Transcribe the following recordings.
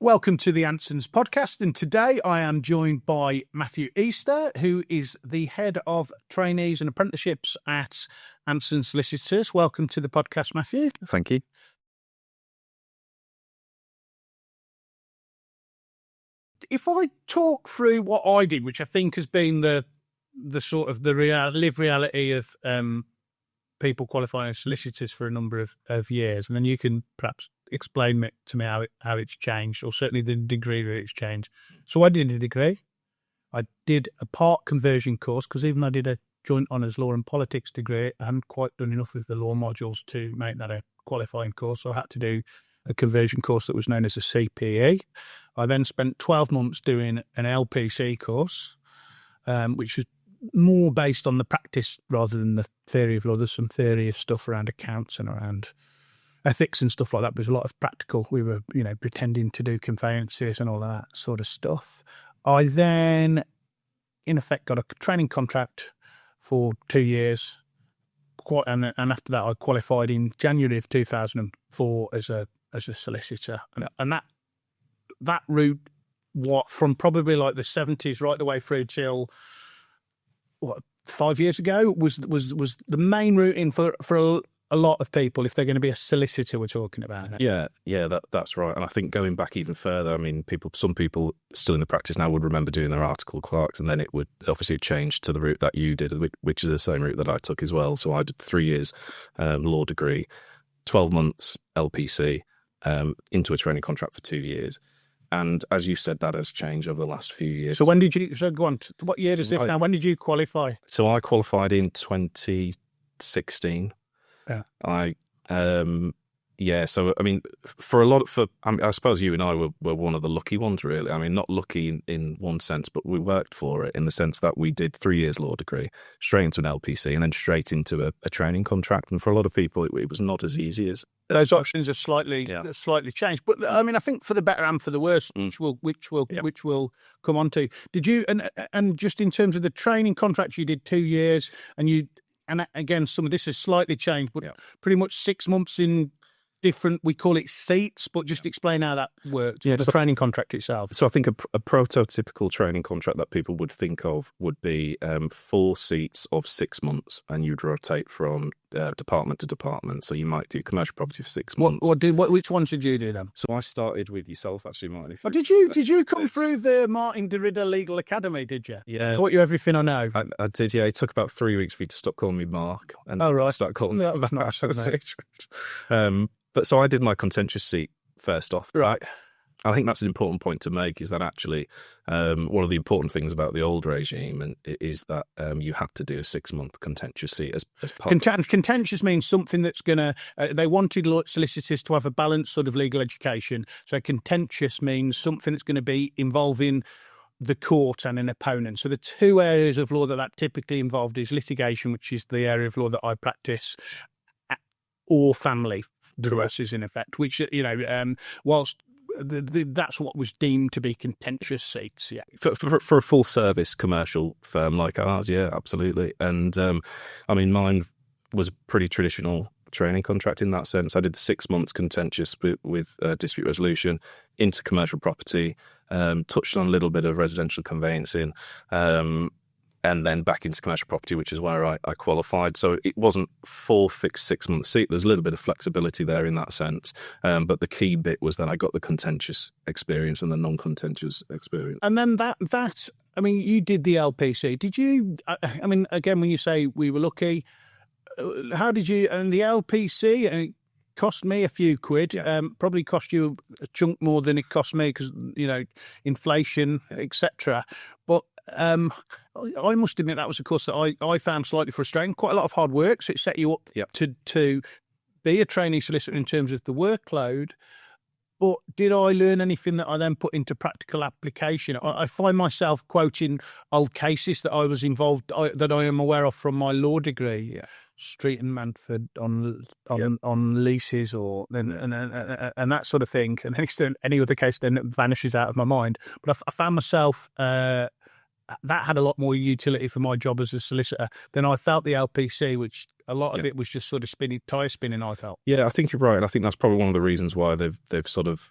Welcome to the Anson's podcast, and today I am joined by Matthew Easter, who is the head of trainees and apprenticeships at Anson Solicitors. Welcome to the podcast, Matthew. Thank you. If I talk through what I did, which I think has been the sort of the lived reality of people qualifying as solicitors for a number of years, and then you can perhaps explain to me how it's changed, or certainly the degree that it's changed. So I did a degree. I did a part conversion course, because even though I did a joint honours law and politics degree, I hadn't quite done enough of the law modules to make that a qualifying course. So I had to do a conversion course that was known as a CPE. I then spent 12 months doing an LPC course, which was more based on the practice rather than the theory of law. There's some theory of stuff around accounts and around ethics and stuff like that, but there's a lot of practical. We were, pretending to do conveyances and all that sort of stuff. I then, in effect, got a training contract for 2 years. And after that, I qualified in January of 2004 as a solicitor. And that route, from probably like the 70s right the way through till 5 years ago, was the main route in for a lot of people, if they're going to be a solicitor, we're talking about. Yeah, that's right. And I think going back even further, I mean, some people still in the practice now would remember doing their article clerks, and then it would obviously change to the route that you did, which is the same route that I took as well. So I did 3 years law degree, 12 months LPC, into a training contract for 2 years. And as you said, that has changed over the last few years. So go on, what year is it now? When did you qualify? So I qualified in 2016. Yeah. So I mean, I suppose you and I were one of the lucky ones, really. I mean, not lucky in one sense, but we worked for it in the sense that we did 3 years law degree, straight into an LPC, and then straight into a training contract. And for a lot of people, it was not as easy as those options are slightly changed. But I mean, I think for the better and for the worse, which we'll come on to. Did you and just in terms of the training contract, you did 2 years, and again, some of this has slightly changed, but pretty much 6 months in different, we call it seats, but just explain how that worked, the training contract itself. So I think a prototypical training contract that people would think of would be 4 seats of 6 months, and you'd rotate from department to department. So you might do commercial property for 6 months. Which ones did you do then? So I started with yourself, actually, Martin. Did you come through the Martin de Ridder Legal Academy, did you? Yeah. Taught you everything I know? I did, yeah. It took about 3 weeks for you to stop calling me Mark and start calling me. That was nice. But so I did my contentious seat first off. Right. I think that's an important point to make, is that actually one of the important things about the old regime is that you had to do a 6-month contentious seat as part of... Contentious means something that's going to... they wanted solicitors to have a balanced sort of legal education. So contentious means something that's going to be involving the court and an opponent. So the two areas of law that typically involved is litigation, which is the area of law that I practice, or family cases in effect, which, whilst that's what was deemed to be contentious seats. Yeah. For a full service commercial firm like ours, yeah, absolutely. And I mean, mine was a pretty traditional training contract in that sense. I did 6 months contentious with dispute resolution into commercial property, touched on a little bit of residential conveyancing, and then back into commercial property, which is where I qualified. So it wasn't full fixed 6-month seat. There's a little bit of flexibility there in that sense. But the key bit was that I got the contentious experience and the non-contentious experience. And then that I mean, you did the LPC. Did you, I mean, again, when you say we were lucky, how did you, and the LPC, cost me a few quid, probably cost you a chunk more than it cost me because, inflation, etc. But I must admit that was a course that I found slightly frustrating. Quite a lot of hard work, so it set you up to be a trainee solicitor in terms of the workload. But did I learn anything that I then put into practical application? I find myself quoting old cases that I was involved, that I am aware of from my law degree. Yeah. Street and Manford on leases, or and that sort of thing, and any other case then vanishes out of my mind. But I found myself that had a lot more utility for my job as a solicitor than I felt the LPC, which a lot of it was just sort of tyre spinning, I felt. Yeah, I think you're right. I think that's probably one of the reasons why they've sort of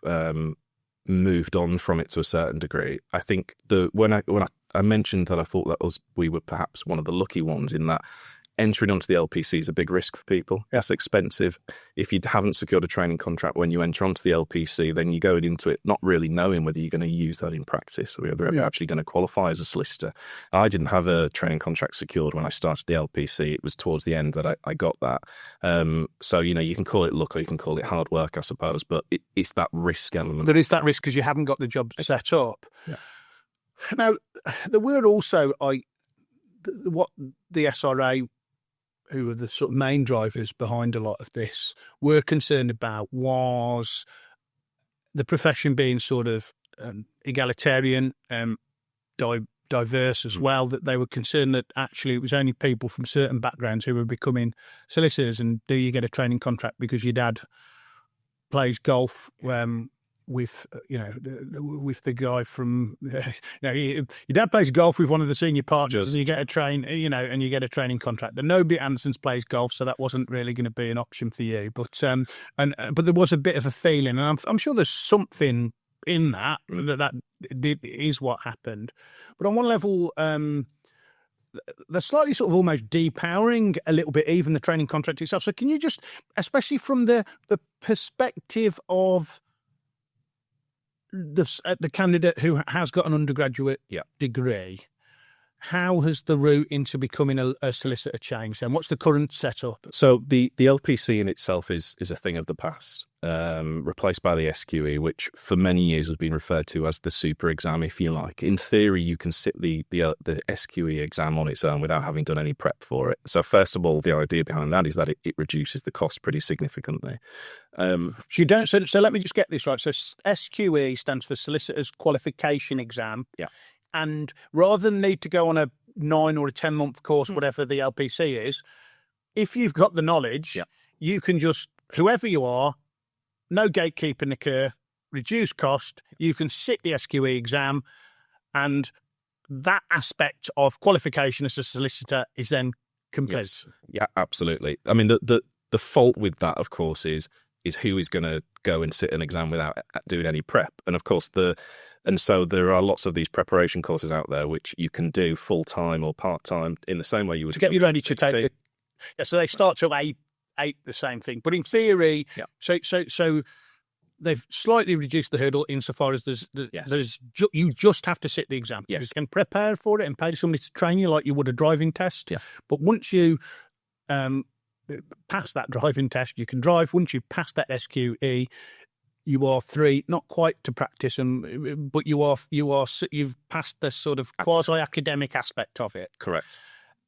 moved on from it to a certain degree. I think when I mentioned that I thought that we were perhaps one of the lucky ones in that entering onto the LPC is a big risk for people. It's expensive. If you haven't secured a training contract when you enter onto the LPC, then you go into it not really knowing whether you're going to use that in practice or whether you're actually going to qualify as a solicitor. I didn't have a training contract secured when I started the LPC. It was towards the end that I got that. So, you can call it luck or you can call it hard work, I suppose, but it's that risk element. There is that risk because you haven't got the job set up. Yeah. Now, there were also what the SRA, who were the sort of main drivers behind a lot of this, were concerned about was the profession being sort of egalitarian, diverse as well, that they were concerned that actually it was only people from certain backgrounds who were becoming solicitors. And do you get a training contract because your dad plays golf with the guy from your dad plays golf with one of the senior partners, and you get a and you get a training contract. And nobody at Anson's plays golf, so that wasn't really going to be an option for you. But but there was a bit of a feeling, and I'm sure there's something in that is what happened. But on one level, they're slightly sort of almost depowering a little bit even the training contract itself. So can you just, especially from the perspective of the candidate who has got an undergraduate degree, how has the route into becoming a solicitor changed? And what's the current setup? So the LPC in itself is a thing of the past, replaced by the SQE, which for many years has been referred to as the super exam, if you like. In theory, you can sit the SQE exam on its own without having done any prep for it. So first of all, the idea behind that is that it reduces the cost pretty significantly. So you don't. So let me just get this right. So SQE stands for Solicitors Qualifying Exam. Yeah. And rather than need to go on a 9 or a 10-month course, whatever the LPC is, if you've got the knowledge, you can just, whoever you are, no gatekeeping occur, reduce cost, you can sit the SQE exam, and that aspect of qualification as a solicitor is then complete. Yes. Yeah, absolutely. I mean, the fault with that, of course, is who is going to go and sit an exam without doing any prep. And of course, so there are lots of these preparation courses out there which you can do full-time or part-time in the same way you would. To get you ready to take it. Yeah, so they start to eight the same thing. But in theory, so they've slightly reduced the hurdle insofar as you just have to sit the exam. Yes. You can prepare for it and pay somebody to train you like you would a driving test. Yeah. But once you pass that driving test, you can drive. Once you pass that SQE, you are free, not quite to practice, but you've passed the sort of quasi-academic aspect of it. Correct.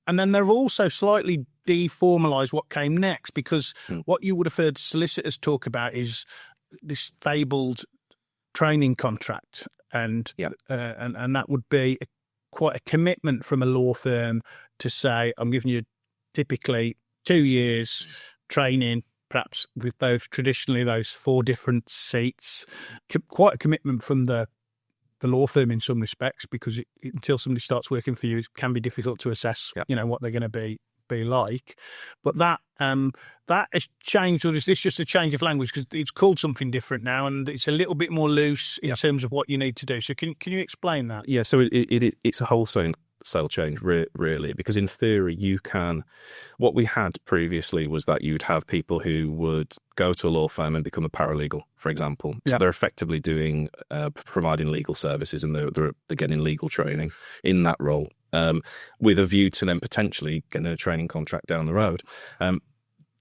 And then they've also slightly deformalised what came next, because what you would have heard solicitors talk about is this fabled training contract, and that would be quite a commitment from a law firm to say, I'm giving you typically 2 years training, perhaps with traditionally those 4 different seats. Quite a commitment from the law firm in some respects, because until somebody starts working for you, it can be difficult to assess, what they're going to be like. But that has changed, or is this just a change of language? Because it's called something different now, and it's a little bit more loose in terms of what you need to do. So can you explain that? Yeah, so it's a wholesale change, really, because in theory what we had previously was that you'd have people who would go to a law firm and become a paralegal, for example. So they're effectively providing legal services, and they're getting legal training in that role, with a view to then potentially getting a training contract down the road.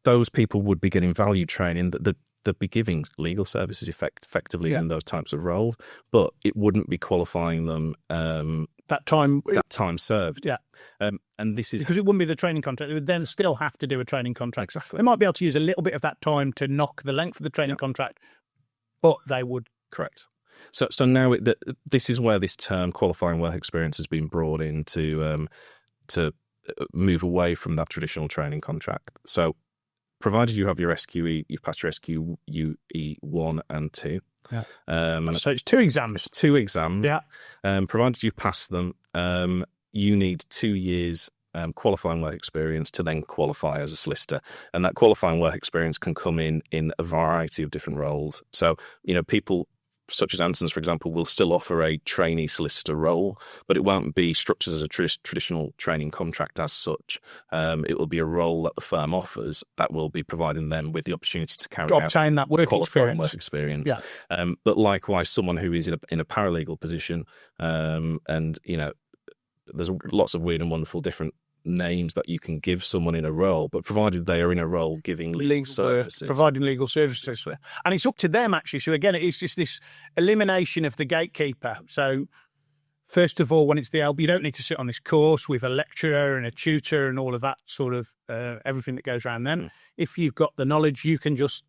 Those people would be getting value training that they'd be giving legal services effectively in those types of roles, but it wouldn't be qualifying them that time served. Yeah. And this is because it wouldn't be the training contract. They would then still have to do a training contract. Exactly. They might be able to use a little bit of that time to knock the length of the training contract, but they would. Correct. So now this is where this term qualifying work experience has been brought in to move away from that traditional training contract. So provided you have your SQE, you've passed your SQE 1 and 2. Yeah. So it's 2 exams. 2 exams. Yeah. Provided you've passed them, you need 2 years qualifying work experience to then qualify as a solicitor. And that qualifying work experience can come in a variety of different roles. So, people such as Anson's, for example, will still offer a trainee solicitor role, but it won't be structured as a traditional training contract as such. It will be a role that the firm offers that will be providing them with the opportunity to obtain that work experience. Yeah. But likewise, someone who is in a paralegal position, and there's lots of weird and wonderful different names that you can give someone in a role, but provided they are in a role giving legal services. Providing legal services. And it's up to them, actually. So again, it's just this elimination of the gatekeeper. So first of all, when it's the LB, you don't need to sit on this course with a lecturer and a tutor and all of that sort of everything that goes around then. If you've got the knowledge, you can just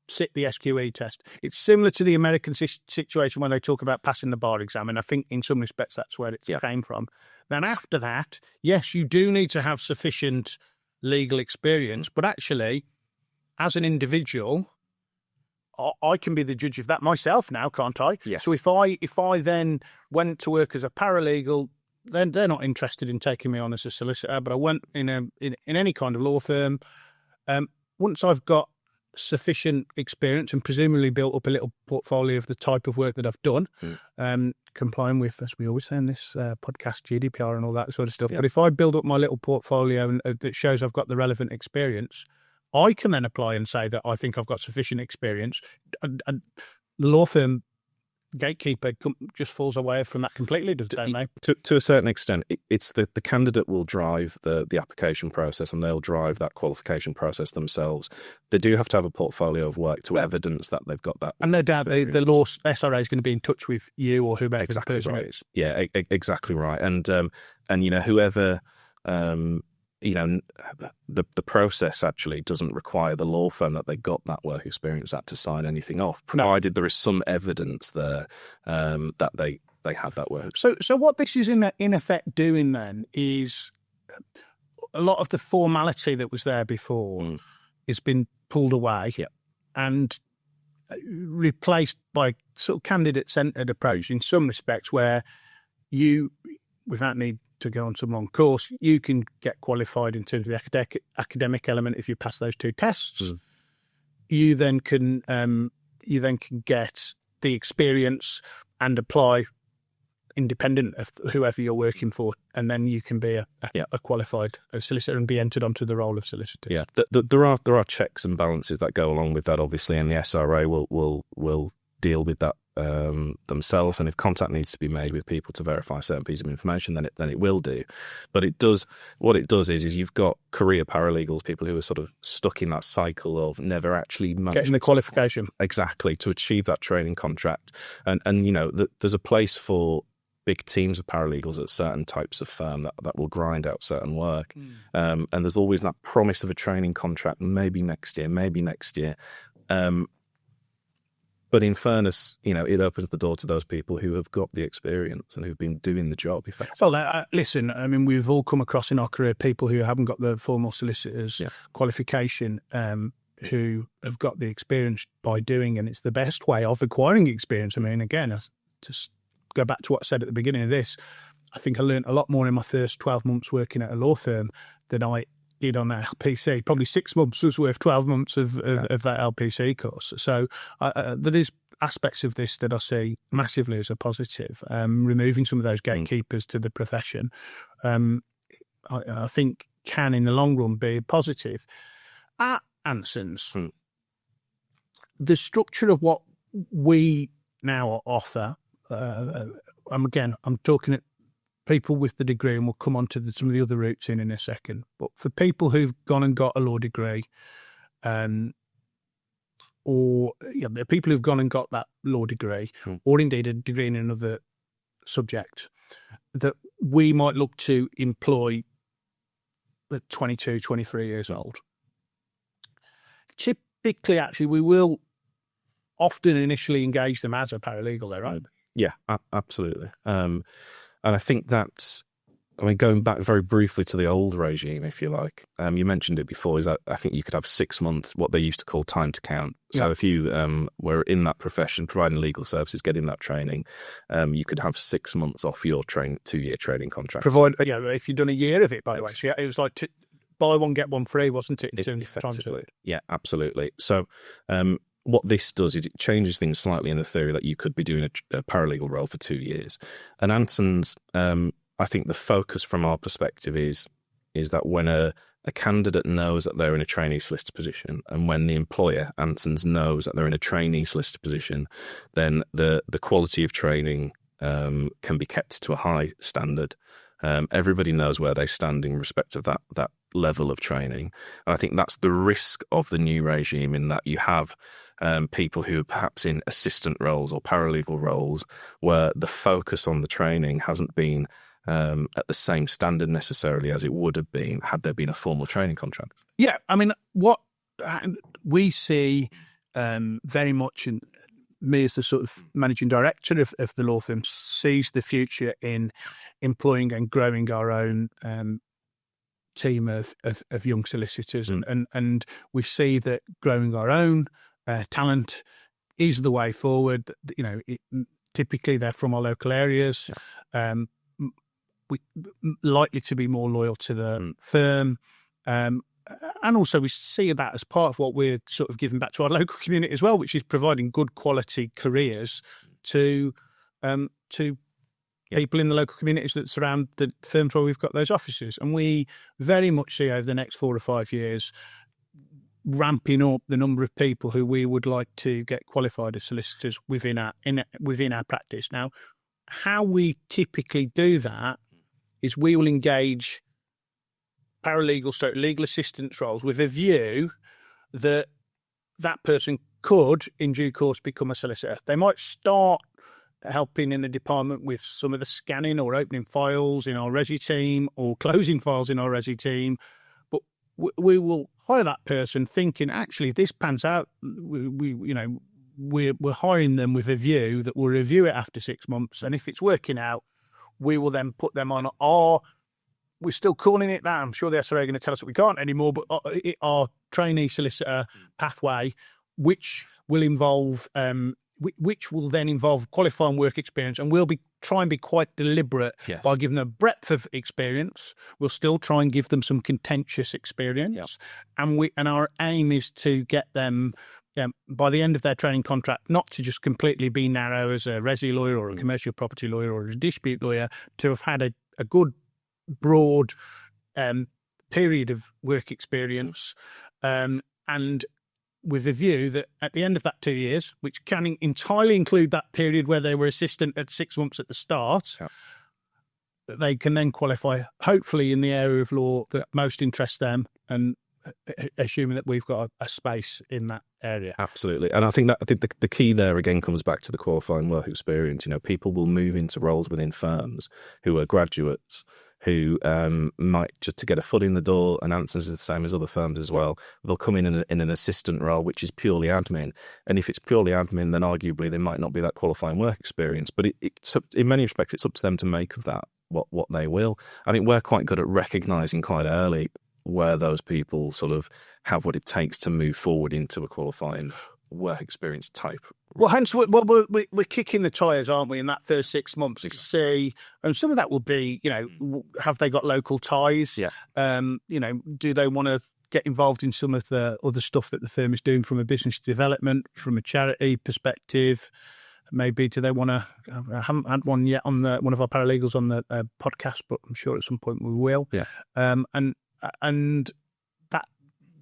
sit the SQE test. It's similar to the American situation when they talk about passing the bar exam, and I think in some respects that's where it came from. Then after that, yes, you do need to have sufficient legal experience, but actually, as an individual, I can be the judge of that myself now, can't I? Yes. So if I then went to work as a paralegal, then they're not interested in taking me on as a solicitor, but I went in any kind of law firm. Once I've got sufficient experience and presumably built up a little portfolio of the type of work that I've done, complying with, as we always say in this podcast, GDPR and all that sort of stuff. But if I build up my little portfolio that shows I've got the relevant experience, I can then apply and say that I think I've got sufficient experience. And the law firm gatekeeper just falls away from that completely, don't they? To a certain extent, it's the candidate will drive the application process, and they'll drive that qualification process themselves. They do have to have a portfolio of work to evidence that they've got that. And no doubt the law SRA is going to be in touch with you or whoever the person is. Yeah, exactly right. And whoever. The process actually doesn't require the law firm that they got that work experience at to sign anything off, provided there is some evidence there that they had that work. So what this is in effect doing then is a lot of the formality that was there before has been pulled away and replaced by sort of candidate-centred approach in some respects, where you, without need to go on some long course, you can get qualified in terms of the academic element if you pass those two tests. You then can get the experience and apply independent of whoever you're working for, and then you can be a qualified solicitor and be entered onto the role of solicitor. Yeah, there are checks and balances that go along with that, obviously, and the SRA will deal with that themselves, and if contact needs to be made with people to verify certain pieces of information, then it will do. But what it does is you've got career paralegals, people who are sort of stuck in that cycle of never actually getting the qualification to achieve that training contract, and there's a place for big teams of paralegals at certain types of firm that will grind out certain work, and there's always that promise of a training contract, maybe next year. But in fairness, it opens the door to those people who have got the experience and who've been doing the job effectively. Well, listen, I mean, we've all come across in our career people who haven't got the formal solicitor's qualification, who have got the experience by doing, and it's the best way of acquiring experience. I mean, again, just go back to what I said at the beginning of this, I think I learned a lot more in my first 12 months working at a law firm than I did on that LPC. Probably 6 months was worth 12 months of that LPC course. So there is aspects of this that I see massively as a positive. Removing some of those gatekeepers to the profession, I think can in the long run be positive. At Anson's, the structure of what we now offer, I'm talking at people with the degree, and we'll come on to some of the other routes in a second. But for people who've gone and got a law degree, or the people who've gone and got that law degree, or indeed a degree in another subject, that we might look to employ at 22, 23 years old. Typically, actually, we will often initially engage them as a paralegal, though, right? Yeah, absolutely. And I think that's, going back very briefly to the old regime, if you like, you mentioned it before, is that I think you could have 6 months, what they used to call time to count. So if you were in that profession, providing legal services, getting that training, you could have 6 months off your 2-year training contract. If you've done a year of it, by the way. So it was like buy one, get one free, wasn't it? In terms of time. Yeah, absolutely. So what this does is it changes things slightly in the theory that you could be doing a paralegal role for 2 years. And Anson's, I think the focus from our perspective is that when a candidate knows that they're in a trainee solicitor position, and when the employer, Anson's, knows that they're in a trainee solicitor position, then the quality of training can be kept to a high standard. Everybody knows where they stand in respect of that level of training. And I think that's the risk of the new regime, in that you have people who are perhaps in assistant roles or paralegal roles where the focus on the training hasn't been at the same standard necessarily as it would have been had there been a formal training contract. Yeah, I mean, what we see very much, in me as the sort of managing director of the law firm, sees the future in employing and growing our own team of young solicitors, and we see that growing our own talent is the way forward. You know, typically they're from our local areas. We likely to be more loyal to the firm, and also we see that as part of what we're sort of giving back to our local community as well, which is providing good quality careers to people in the local communities that surround the firms where we've got those offices. And we very much see over the next 4 or 5 years ramping up the number of people who we would like to get qualified as solicitors within our practice. Now, how we typically do that is we will engage paralegal legal assistance roles with a view that that person could, in due course, become a solicitor. They might start helping in the department with some of the scanning or opening files in our resi team or closing files in our resi team, but we will hire that person thinking, actually, this pans out. We're hiring them with a view that we'll review it after 6 months, and if it's working out, we will then put them on we're still calling it that. I'm sure the SRA are going to tell us that we can't anymore, but our trainee solicitor pathway, which will then involve qualifying work experience, and we'll try and be quite deliberate by giving them a breadth of experience. We'll still try and give them some contentious experience, and our aim is to get them by the end of their training contract, not to just completely be narrow as a resi lawyer or a commercial property lawyer or a dispute lawyer, to have had a good broad period of work experience, and with a view that at the end of that 2 years, which can entirely include that period where they were assistant at 6 months at the start, that they can then qualify, hopefully in the area of law that most interests them, and assuming that we've got a space in that area. Absolutely. And I think the key there again comes back to the qualifying work experience. You know, people will move into roles within firms who are graduates who might, just to get a foot in the door, and Anson's is the same as other firms as well, they'll come in an assistant role, which is purely admin. And if it's purely admin, then arguably there might not be that qualifying work experience. But in many respects, it's up to them to make of that what they will. I think we're quite good at recognising quite early where those people sort of have what it takes to move forward into a qualifying work experience type. Well, hence we're kicking the tyres, aren't we, in that first 6 months to see, and some of that will be, have they got local ties? Yeah. Do they want to get involved in some of the other stuff that the firm is doing from a business development, from a charity perspective? Maybe do they want to? I haven't had one yet on one of our paralegals on the podcast, but I'm sure at some point we will. Yeah. And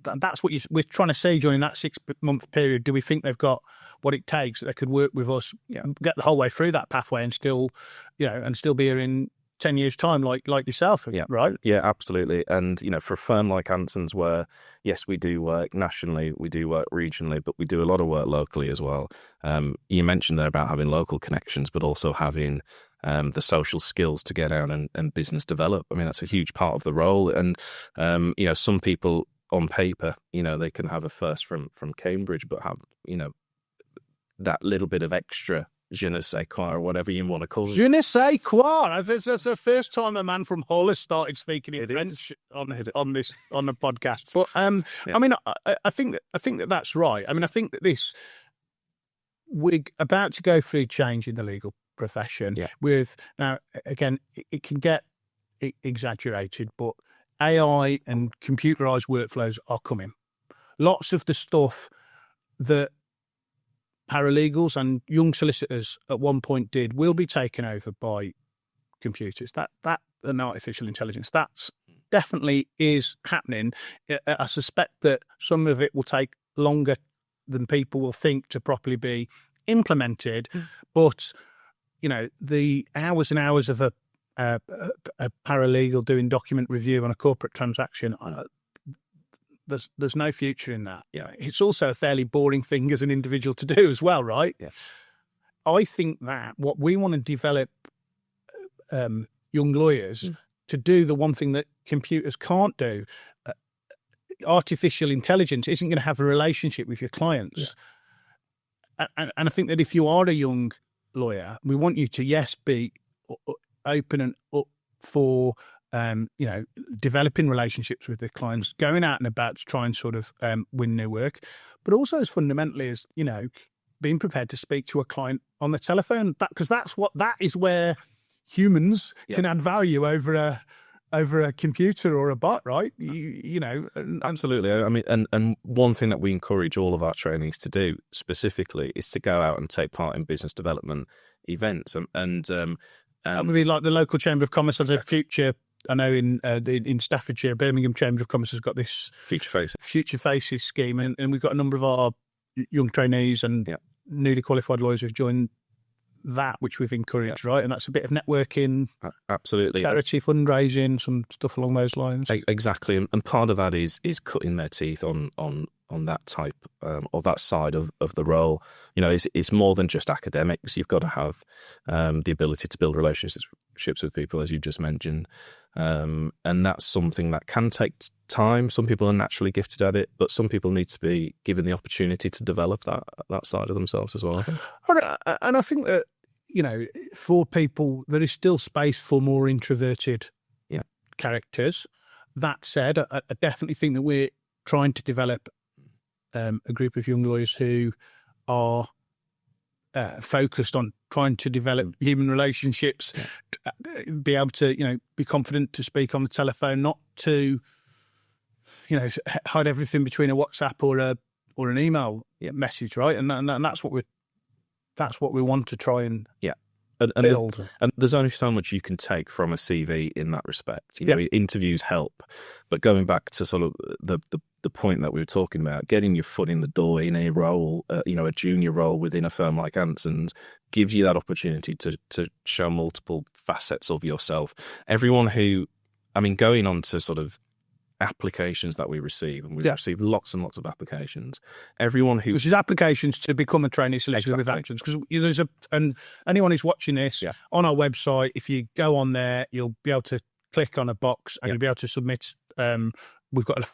that's what we're trying to say during that 6 month period. Do we think they've got what it takes that they could work with us, get the whole way through that pathway, and still be here in 10 years' time, like yourself, right? Yeah, absolutely. And for a firm like Anson's, where yes, we do work nationally, we do work regionally, but we do a lot of work locally as well. You mentioned there about having local connections, but also having the social skills to get out and business develop. I mean, that's a huge part of the role. And some people on paper, they can have a first from Cambridge, but have that little bit of extra je ne sais quoi, or whatever you want to call it. Je ne sais quoi. That's the first time a man from Hull has started speaking in French on the podcast. But I mean, I think that's right. I mean, I think that we're about to go through change in the legal profession. Yeah. Now, again, it can get exaggerated, but AI and computerized workflows are coming. Lots of the stuff that paralegals and young solicitors at one point did will be taken over by computers. That and artificial intelligence, that's definitely is happening. I suspect that some of it will take longer than people will think to properly be implemented, but the hours and hours of a paralegal doing document review on a corporate transaction, there's no future in that. Yeah, it's also a fairly boring thing as an individual to do as well, right? Yeah, I think that what we want to develop young lawyers to do the one thing that computers can't do. Artificial intelligence isn't going to have a relationship with your clients. Yeah. And I think that if you are a young lawyer, we want you to, yes, be open and up for, developing relationships with the clients, going out and about to try and sort of win new work, but also as fundamentally as, being prepared to speak to a client on the telephone, because that is where humans can add value over a computer or a bot, right? Absolutely. I mean, and one thing that we encourage all of our trainees to do specifically is to go out and take part in business development events, and that would be like the local Chamber of Commerce has a future. I know in Staffordshire, Birmingham Chamber of Commerce has got this Future Faces scheme, and we've got a number of our young trainees and newly qualified lawyers who've joined that, which we've encouraged, right? And that's a bit of networking, absolutely, charity fundraising, some stuff along those lines. Exactly, and part of that is cutting their teeth on that type or that side of the role. It's more than just academics. You've got to have the ability to build relationships with people, as you just mentioned, and that's something that can take time. Some people are naturally gifted at it, but some people need to be given the opportunity to develop that side of themselves as well. And I think that for people, there is still space for more introverted characters. That said, I definitely think that we're trying to develop a group of young lawyers who are focused on trying to develop human relationships, be able to, be confident to speak on the telephone, not to, hide everything between a WhatsApp or an email message, right? And that's what we want to try and build. And there's only so much you can take from a CV in that respect. Interviews help, but going back to sort of the point that we were talking about, getting your foot in the door in a role, a junior role within a firm like Anson's, gives you that opportunity to show multiple facets of yourself. Going on to sort of applications that we receive, and we receive lots and lots of applications. Which is applications to become a trainee solicitor with Anson's, because and anyone who's watching this on our website, if you go on there, you'll be able to click on a box and you'll be able to submit. We've got a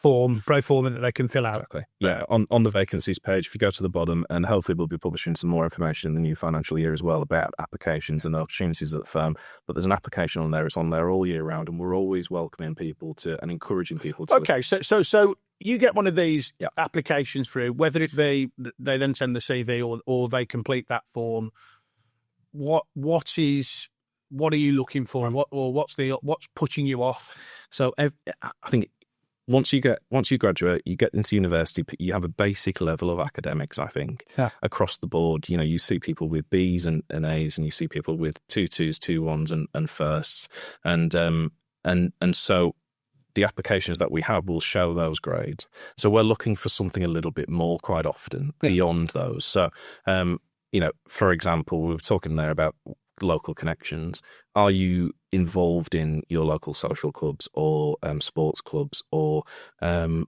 pro forma that they can fill out. Exactly. Yeah, on the vacancies page, if you go to the bottom, and hopefully we'll be publishing some more information in the new financial year as well about applications and opportunities at the firm. But there's an application on there. It's on there all year round, and we're always welcoming people and encouraging people to. Okay, so you get one of these applications through, whether it be they then send the CV or they complete that form. What are you looking for, and what's putting you off? So I think once you graduate, you get into university, you have a basic level of academics, I think, across the board. You see people with B's and A's, and you see people with 2.2s, 2.1s and firsts. And so the applications that we have will show those grades. So we're looking for something a little bit more quite often beyond those. So, for example, we were talking there about local connections. Are you involved in your local social clubs or sports clubs, or doing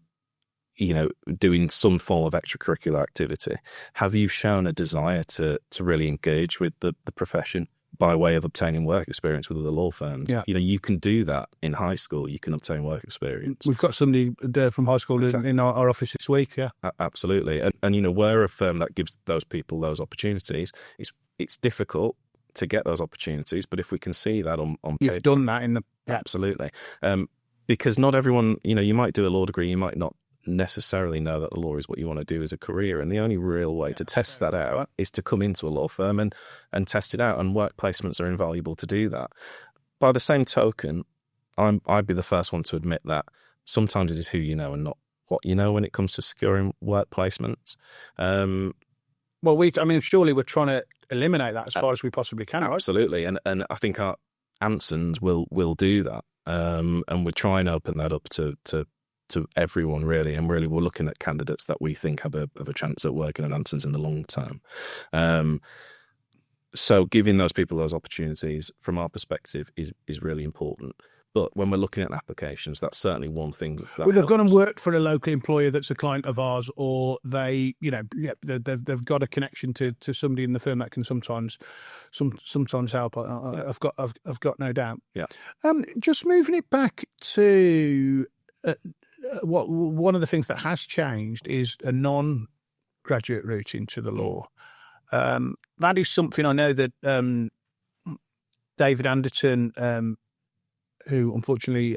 some form of extracurricular activity? Have you shown a desire to really engage with the profession by way of obtaining work experience with other law firms? You can do that in high school. You can obtain work experience. We've got somebody there from high school in our office this week. Absolutely. And we're a firm that gives those people those opportunities. It's difficult to get those opportunities, but if we can see that on paper, you've done that in the absolutely, because not everyone, you might do a law degree, you might not necessarily know that the law is what you want to do as a career, and the only real way to test that out is to come into a law firm and test it out, and work placements are invaluable to do that. By the same token, I'd be the first one to admit that sometimes it is who you know and not what you know when it comes to securing work placements. Well, surely we're trying to eliminate that as far as we possibly can, right? Absolutely, and I think our Ansons will do that, and we're trying to open that up to everyone really, and really we're looking at candidates that we think have a chance at working at Ansons in the long term. So giving those people those opportunities from our perspective is really important. But when we're looking at applications, that's certainly one thing. Well, they've gone and worked for a local employer that's a client of ours, or they've got a connection to somebody in the firm that can sometimes help. I've got no doubt. Yeah. Just moving it back to one of the things that has changed is a non-graduate route into the law. That is something I know that David Anderton, who unfortunately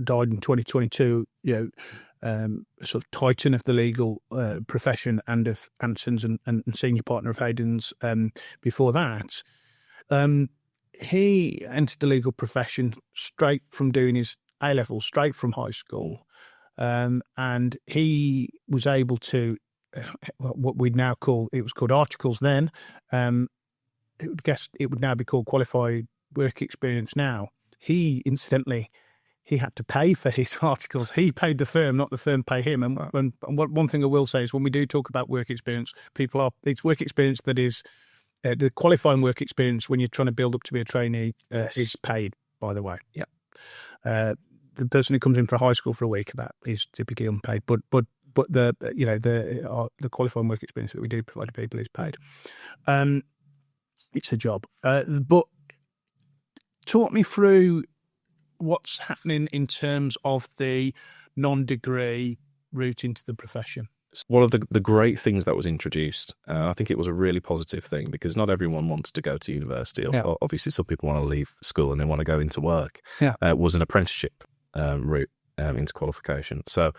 died in 2022, sort of titan of the legal profession and of Anson's and senior partner of Hayden's before that. He entered the legal profession straight from doing his A-level, straight from high school. And he was able to, what we'd now call, it was called articles then. It would now be called qualified work experience now. He had to pay for his articles. He paid the firm, not the firm pay him. And one thing I will say is when we do talk about work experience, it's work experience that is the qualifying work experience when you're trying to build up to be a trainee is paid, by the way. Yeah. The person who comes in for high school for a week, that is typically unpaid. But the qualifying work experience that we do provide to people is paid. It's a job. But talk me through what's happening in terms of the non-degree route into the profession. One of the great things that was introduced, I think it was a really positive thing because not everyone wants to go to university. Yeah. Obviously, some people want to leave school and they want to go into work. Yeah. Was an apprenticeship route into qualification. So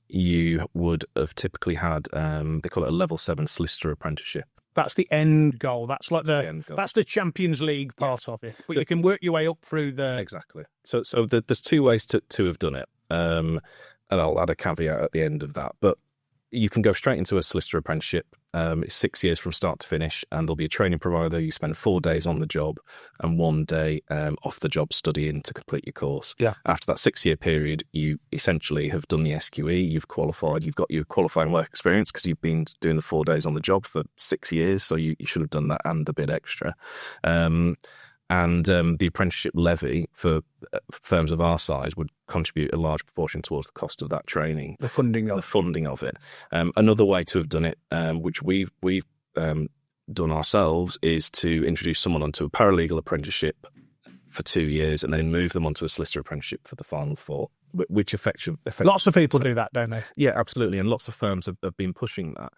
you would have typically had, they call it a level 7 solicitor apprenticeship. That's the end goal. That's like that's the Champions League part of it. But you can work your way up through the... Exactly. So there's two ways to have done it. And I'll add a caveat at the end of that. But you can go straight into a solicitor apprenticeship. It's 6 years from start to finish, and there'll be a training provider. You spend 4 days on the job and 1 day off the job studying to complete your course. Yeah. After that 6-year period, you essentially have done the SQE, you've qualified, you've got your qualifying work experience because you've been doing the 4 days on the job for 6 years, so you should have done that and a bit extra. And the apprenticeship levy for firms of our size would contribute a large proportion towards the cost of that training. The funding of it. Another way to have done it, which we've done ourselves, is to introduce someone onto a paralegal apprenticeship for 2 years and then move them onto a solicitor apprenticeship for the final 4. Which affects lots of people do that, don't they? Yeah, absolutely, and lots of firms have been pushing that.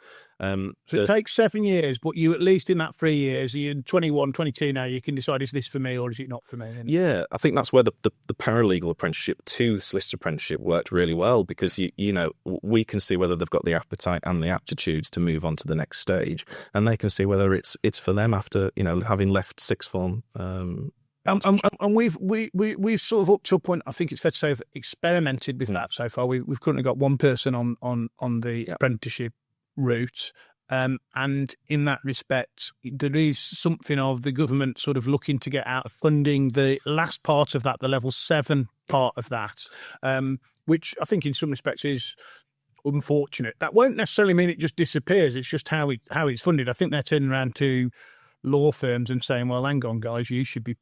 So it takes 7 years, but you at least in that 3 years, you're 21, 22 now, you can decide, is this for me or is it not for me? Yeah, I think that's where the paralegal apprenticeship to the solicitor apprenticeship worked really well because, you know, we can see whether they've got the appetite and the aptitudes to move on to the next stage, and they can see whether it's for them after, you know, having left sixth form. And we've sort of up to a point, I think it's fair to say, have experimented with that so far. We've currently got one person on the apprenticeship route. And in that respect, there is something of the government sort of looking to get out of funding the last part of that, the level 7 part of that, which I think in some respects is unfortunate. That won't necessarily mean it just disappears. It's just how it's funded. I think they're turning around to law firms and saying, well, hang on, guys, you should be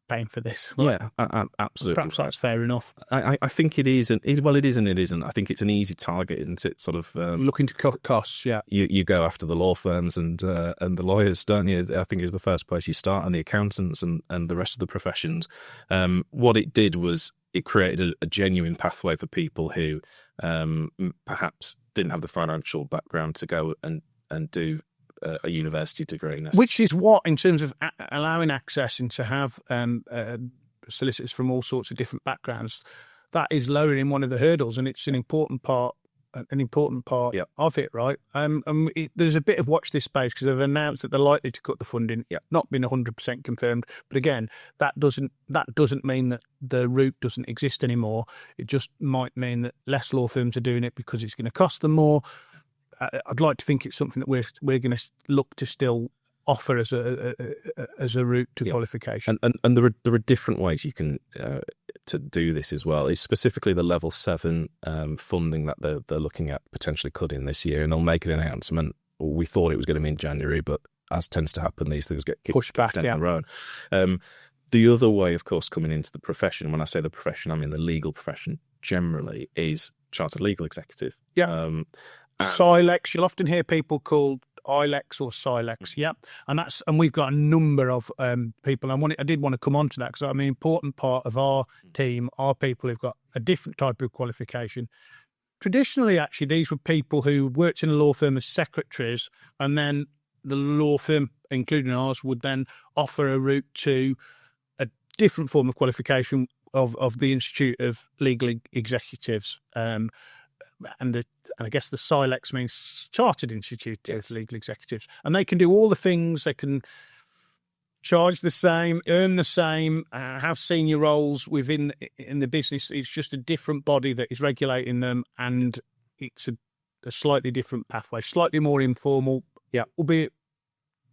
paying for this. Right? Yeah, absolutely. Perhaps that's fair enough. I think it is. Well, it is and it isn't. I think it's an easy target, isn't it? Sort of looking to cut costs. Yeah, you go after the law firms and the lawyers, don't you? I think is the first place you start, and the accountants and the rest of the professions. What it did was it created a genuine pathway for people who perhaps didn't have the financial background to go and do a university degree. Which is what, in terms of allowing access and to have solicitors from all sorts of different backgrounds, that is lowering one of the hurdles, and it's an important part of it, right? There's a bit of watch this space because they've announced that they're likely to cut the funding. Not been 100% confirmed, but again, that doesn't mean that the route doesn't exist anymore. It just might mean that less law firms are doing it because it's going to cost them more. I'd like to think it's something that we're going to look to still offer as a route to qualification. And there are different ways you can to do this as well. It's specifically the level 7 funding that they're looking at potentially cutting this year, and they'll make an announcement. We thought it was going to be in January, but as tends to happen, these things get pushed back down the road. The other way, of course, coming into the profession, when I say the profession, I mean the legal profession generally, is chartered legal executive. Yeah. Silex, you'll often hear people called ILEX or Silex, and we've got a number of people. I did want to come on to that because an important part of our team are people who've got a different type of qualification. Traditionally, actually, these were people who worked in a law firm as secretaries, and then the law firm, including ours, would then offer a route to a different form of qualification of the Institute of Legal Executives. And I guess the Silex means Chartered Institute of Legal Executives. And they can do all the things. They can charge the same, earn the same, have senior roles in the business. It's just a different body that is regulating them, and it's a slightly different pathway, slightly more informal. Yeah, albeit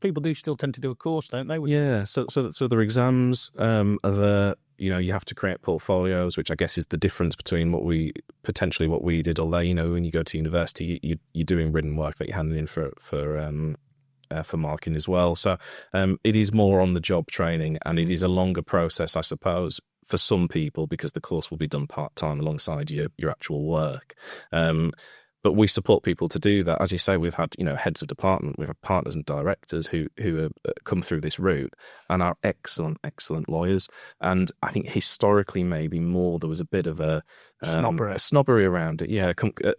people do still tend to do a course, don't they? Yeah, so their exams are the, you have to create portfolios, which I guess is the difference between what we did. Although, when you go to university, you're doing written work that you're handing in for marking as well. So it is more on the job training, and it is a longer process, I suppose, for some people, because the course will be done part-time alongside your actual work. But we support people to do that. As you say, we've had, heads of department, we've had partners and directors who have come through this route and are excellent lawyers. And I think historically, maybe more, there was a bit of a snobbery around it. Yeah,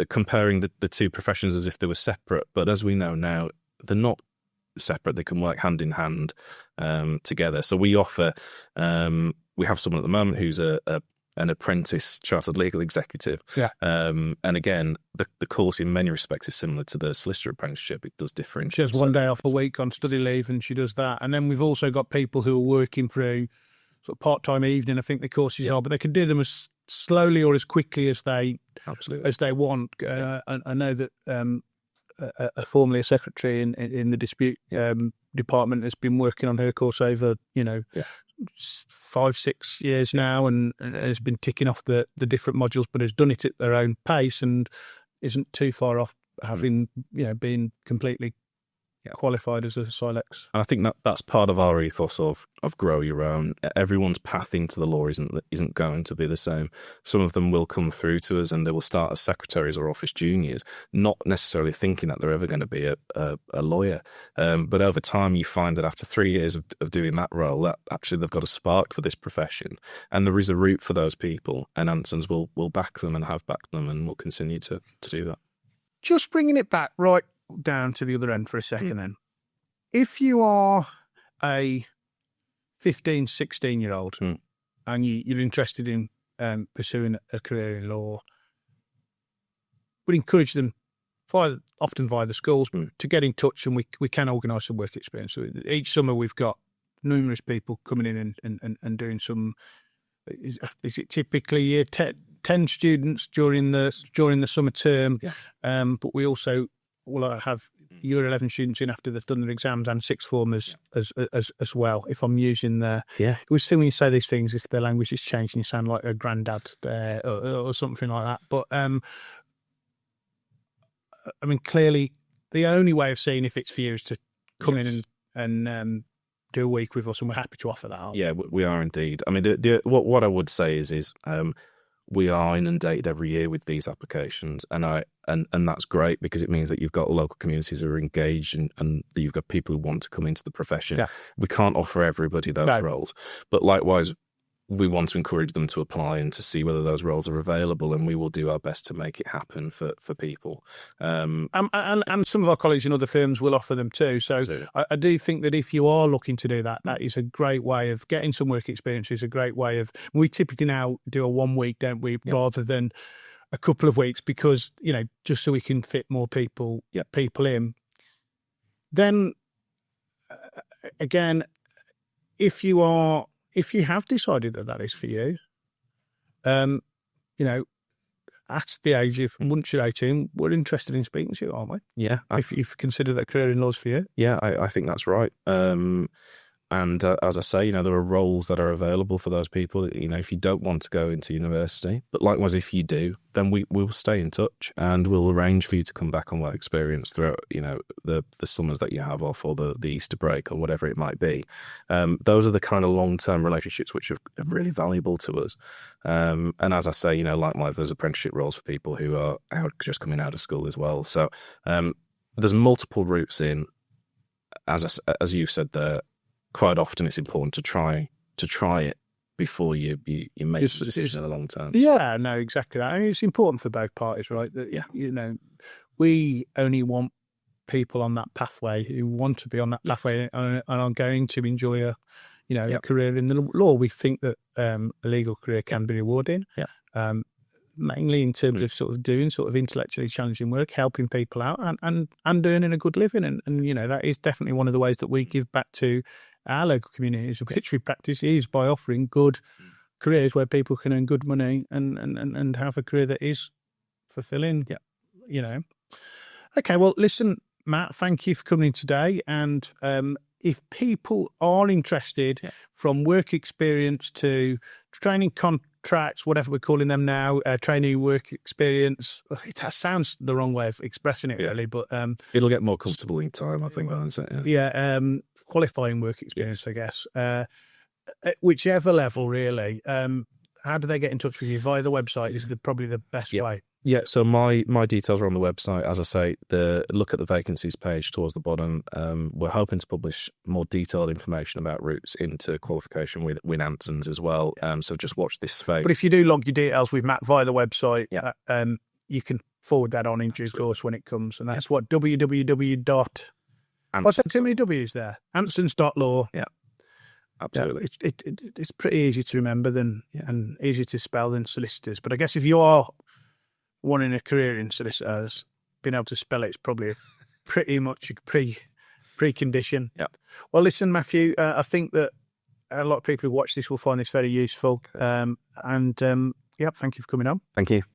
comparing the two professions as if they were separate. But as we know now, they're not separate. They can work hand in hand together. So we offer, we have someone at the moment who's an apprentice chartered legal executive. Yeah. And again, the course in many respects is similar to the solicitor apprenticeship. It does differentiate. She has one day off a week on study leave, and she does that. And then we've also got people who are working through sort of part-time evening, I think the courses are, but they can do them as slowly or as quickly as they want. I know that formerly a secretary in the dispute department has been working on her course over 5-6 years now, and has been ticking off the different modules, but has done it at their own pace and isn't too far off having been completely qualified as a Silex. And I think that's part of our ethos of grow your own. Everyone's path into the law isn't going to be the same. Some of them will come through to us and they will start as secretaries or office juniors, not necessarily thinking that they're ever going to be a lawyer. But over time, you find that after 3 years of doing that role, that actually they've got a spark for this profession. And there is a route for those people, and Anson's will back them and have backed them, and will continue to do that. Just bringing it back right down to the other end for a second then. If you are a 15, 16-year-old and you're interested in pursuing a career in law, we'd encourage them, often via the schools, to get in touch, and we can organise some work experience. So each summer we've got numerous people coming in and doing some. Is it typically year 10 students during the summer term? Yeah. But we also will have year 11 students in after they've done their exams, and sixth formers as well. If I'm using it was when you say these things, if the language is changed and you sound like a granddad or something like that. But clearly the only way of seeing if it's for you is to come in and do a week with us, and we're happy to offer that. Yeah, we are indeed. I mean, what I would say is we are inundated every year with these applications, and that's great, because it means that you've got local communities who are engaged, and that you've got people who want to come into the profession. Yeah. We can't offer everybody those roles, but likewise, we want to encourage them to apply and to see whether those roles are available, and we will do our best to make it happen for people. And some of our colleagues in other firms will offer them too. So I do think that if you are looking to do that, that is a great way of getting some work experience. Is a great way of. We typically now do a 1 week, don't we, rather than a couple of weeks, because just so we can fit more people in. Then again, if you have decided that is for you, at the age of once you're 18, we're interested in speaking to you, aren't we? Yeah, If you consider that career in laws for you. yeah, I think that's right. And as I say, there are roles that are available for those people. If you don't want to go into university, but likewise, if you do, then we'll stay in touch and we'll arrange for you to come back on work experience throughout, the summers that you have off or the Easter break or whatever it might be. Those are the kind of long-term relationships which are really valuable to us. And as I say, likewise, there's apprenticeship roles for people who are just coming out of school as well. So there's multiple routes in. As you've said there, quite often it's important to try it before you make the decision in the long term. Yeah, no, exactly that. I mean, it's important for both parties, right? That we only want people on that pathway who want to be on that pathway and are going to enjoy a career in the law. We think that a legal career can be rewarding. Yeah. Mainly in terms of sort of doing sort of intellectually challenging work, helping people out and earning a good living. And that is definitely one of the ways that we give back to our local communities, which we practice is by offering good careers where people can earn good money and have a career that is fulfilling. Yeah. Okay, well, listen, Matt, thank you for coming today. And if people are interested from work experience to training contracts, whatever we're calling them now, trainee work experience, it sounds the wrong way of expressing it, really, but it'll get more comfortable in time, I think. Qualifying work experience, I guess. At whichever level, really. How do they get in touch with you? Via the website is probably the best way. Yeah, so my details are on the website. As I say, look at the vacancies page towards the bottom. We're hoping to publish more detailed information about routes into qualification with Anson's as well. So just watch this space. But if you do log your details with Matt via the website, you can forward that on in due course when it comes. And that's what www. What's that? Too many W's there. Ansons.law. Yeah. Absolutely. Yeah, it's pretty easy to remember and easy to spell than solicitors. But I guess if you are wanting a career in solicitors, being able to spell it's probably pretty much a precondition. Yeah. Well, listen, Matthew, I think that a lot of people who watch this will find this very useful. Thank you for coming on. Thank you.